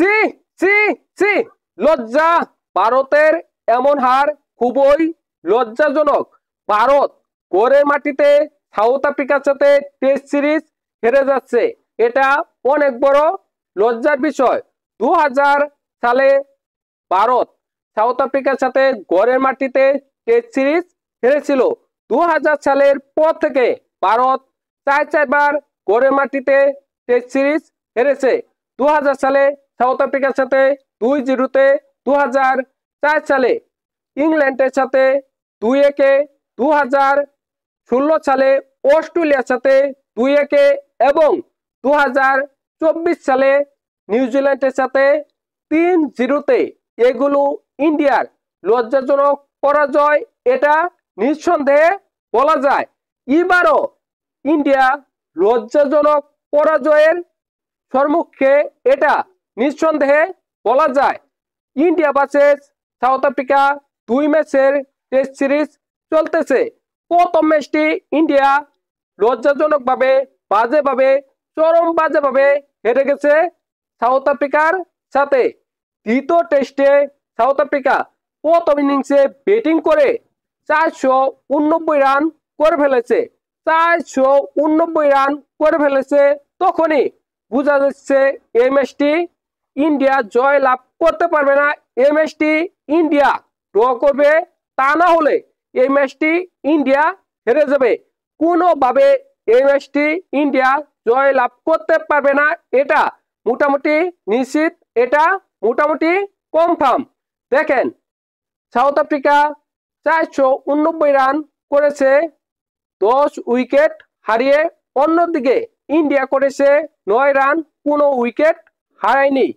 C C C লজ্জা, ভারতের এমন হার খুবই লজ্জাজনক। ভারত ঘরের মাটিতে সাউথ আফ্রিকার সাথে টেস্ট সিরিজ হেরে যাচ্ছে, এটা অনেক বড় লজ্জার বিষয়। 2000 সালে ভারত সাউথ আফ্রিকার সাথে ঘরের মাটিতে টেস্ট সিরিজ হেরেছিল। 2000 সালের পর থেকে ভারত 4বার ঘরের মাটিতে টেস্ট সিরিজ হেরেছে। 2000 সালে সাউথ আফ্রিকার সাথে 2-0-তে, 2004 সালে ইংল্যান্ডের সাথে 2-1-এ, 2016 সালে অস্ট্রেলিয়ার সাথে 2-1-এ এবং 2024 সালে নিউজিল্যান্ডের সাথে 3-0-তে। এগুলো ইন্ডিয়ার লজ্জাজনক পরাজয়, এটা নিঃসন্দেহে বলা যায়। এবারও ইন্ডিয়া লজ্জাজনক পরাজয়ের সম্মুখে, এটা নিঃসন্দেহে বলা যায়। ইন্ডিয়া ভার্সেস সাউথ আফ্রিকা 2 ম্যাচের টেস্ট সিরিজ চলতেছে। প্রথম ম্যাচটি ইন্ডিয়া লজ্জাজনকভাবে, বাজেভাবে, চরম বাজেভাবে হেরে গেছে সাউথ আফ্রিকার সাথে। দ্বিতীয় টেস্টে সাউথ আফ্রিকা প্রথম ইনিংসে ব্যাটিং করে 489 রান করে ফেলেছে। 489 রান করে ফেলেছে। তখনই বোঝা যাচ্ছে এই ম্যাচটি ইন্ডিয়া জয় লাভ করতে পারবে না। এই ম্যাচটি ইন্ডিয়া ড্র করবে, তা না হলে এই ম্যাচটি ইন্ডিয়া হেরে যাবে। কোনোভাবে এই ম্যাচটি ইন্ডিয়া জয় লাভ করতে পারবে না, এটা মোটামুটি নিশ্চিত, এটা মোটামুটি কনফার্ম। দেখেন, সাউথ আফ্রিকা 489 রান করেছে 10 উইকেট হারিয়ে। অন্যদিকে ইন্ডিয়া করেছে 9 রান, কোনো উইকেট হারায়নি।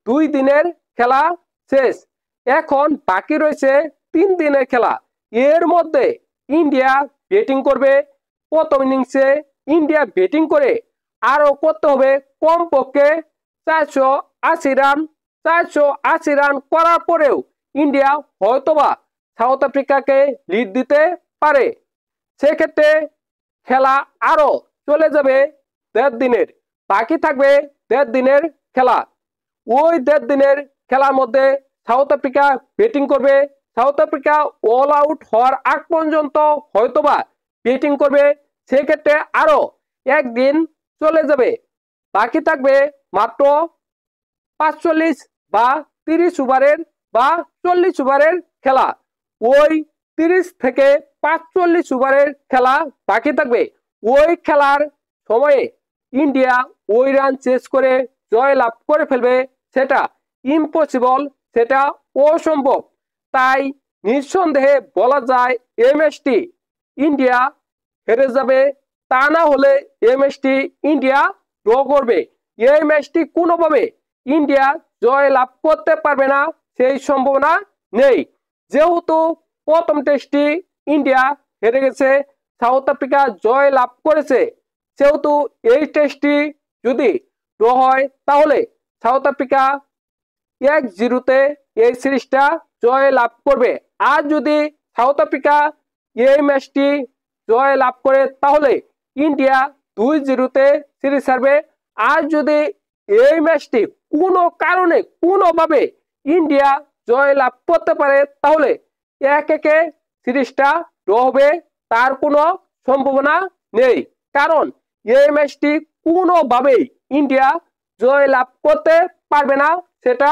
2 দিনের খেলা শেষ, এখন বাকি রয়েছে 3 দিনের খেলা। এর মধ্যে ইন্ডিয়া ব্যাটিং করবে। প্রথম ইনিংসে ইন্ডিয়া ব্যাটিং করে আরো করতে হবে কমপক্ষে 480 রান। 480 রান করার পরেও ইন্ডিয়া হয়তোবা সাউথ আফ্রিকাকে লিড দিতে পারে। সেক্ষেত্রে খেলা আরো চলে যাবে 1.5 দিনের, বাকি থাকবে 1.5 দিনের খেলা। ওই 1.5 দিনের খেলার মধ্যে সাউথ আফ্রিকা ব্যাটিং করবে। সাউথ আফ্রিকা অল আউট হওয়ার আগ পর্যন্ত হয়তোবা ব্যাটিং করবে। সেক্ষেত্রে আরো 1 দিন চলে যাবে, বাকি থাকবে মাত্র 45 বা 30 ওভারের বা 40 ওভারের খেলা। ওই 30 থেকে 45 ওভারের খেলা বাকি থাকবে। ওই খেলার সময়ে ইন্ডিয়া ওই রান চেস করে জয় লাভ করে ফেলবে, সেটা ইম্পসিবল, সেটা অসম্ভব। তাই নিঃসন্দেহে বলা যায় এই ম্যাচটি ইন্ডিয়া হেরে যাবে, তা না হলে এই ম্যাচটি ইন্ডিয়া ড্র করবে। এই ম্যাচটি কোনোভাবে ইন্ডিয়া জয় লাভ করতে পারবে না, সেই সম্ভাবনা নেই। যেহেতু প্রথম টেস্টটি ইন্ডিয়া হেরে গেছে, সাউথ আফ্রিকা জয় লাভ করেছে, সেহেতু এই টেস্টটি যদি ড্র হয় তাহলে সাউথ আফ্রিকা 1-0-তে এই সিরিজটা জয় লাভ করবে। আর যদি সাউথ আফ্রিকা এই ম্যাচটি জয় লাভ করে তাহলে ইন্ডিয়া 2-0-তে সিরিজ হারবে। আর যদি এই ম্যাচটি কোনো কারণে কোনোভাবে ইন্ডিয়া জয় লাভ করতে পারে তাহলে 1-1-এ সিরিজটা ড্র হবে, তার কোনো সম্ভাবনা নেই। কারণ এই ম্যাচটি কোনোভাবেই ইন্ডিয়া জয় লাভ করতে পারবে না, সেটা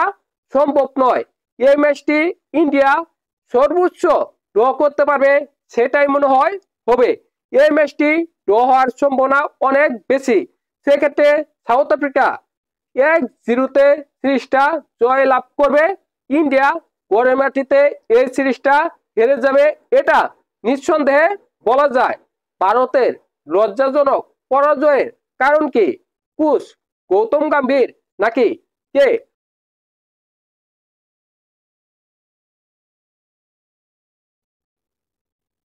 সম্ভব নয়। এই ম্যাচটি ইন্ডিয়া সর্বোচ্চ ড্র করতে পারবে, সেটাই মনে হয় হবে। এই ম্যাচটি ড্র হওয়ার সম্ভাবনা অনেক বেশি। সেক্ষেত্রে সাউথ আফ্রিকা 1-0-তে সিরিজটা জয় লাভ করবে। ইন্ডিয়া ঘরের মাটিতে এই সিরিজটা হেরে যাবে, এটা নিঃসন্দেহে বলা যায়। ভারতের লজ্জাজনক পরাজয়ের কারণ কি? কোচ গৌতম গম্ভীর নাকি কে?